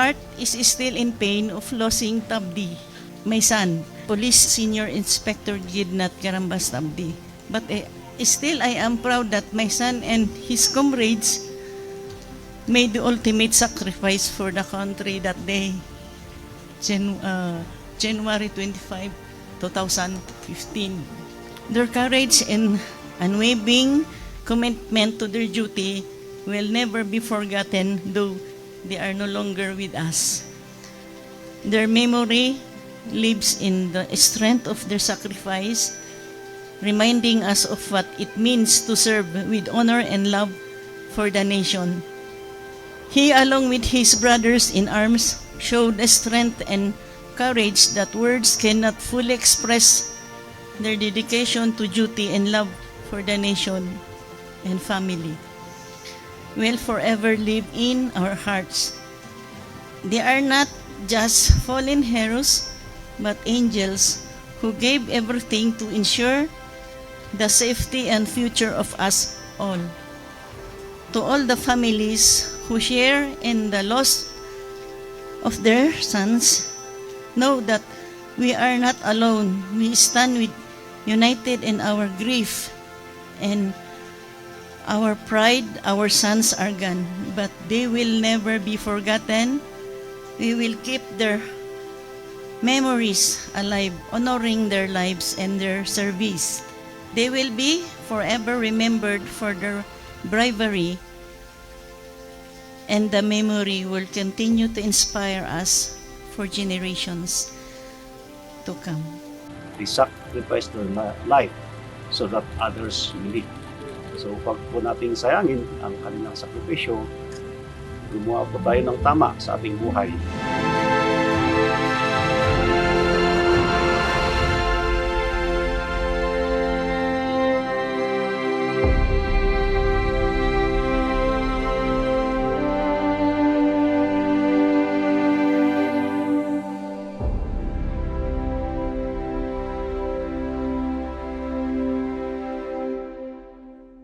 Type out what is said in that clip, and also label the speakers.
Speaker 1: heart is still in pain of losing Tabdi, my son, Police Senior Inspector Gidnat Karambas Tabdi. But still I am proud that my son and his comrades made the ultimate sacrifice for the country that day, January 25, 2015. Their courage and unwavering commitment to their duty will never be forgotten, though they are no longer with us. Their memory lives in the strength of their sacrifice, reminding us of what it means to serve with honor and love for the nation. He, along with his brothers in arms, showed a strength and courage that words cannot fully express. Their dedication to duty and love for the nation and family will forever live in our hearts. They are not just fallen heroes, but angels who gave everything to ensure the safety and future of us all. To all the families who share in the loss of their sons, know that we are not alone. We stand united in our grief and our pride. Our sons are gone, but they will never be forgotten. We will keep their memories alive, honoring their lives and their service. They will be forever remembered for their bravery, and the memory will continue to inspire us for generations to come.
Speaker 2: They sacrificed their life so that others will live. So pag po nating sayangin ang kanilang sakripisyo, gumawa po tayo ng tama sa ating buhay.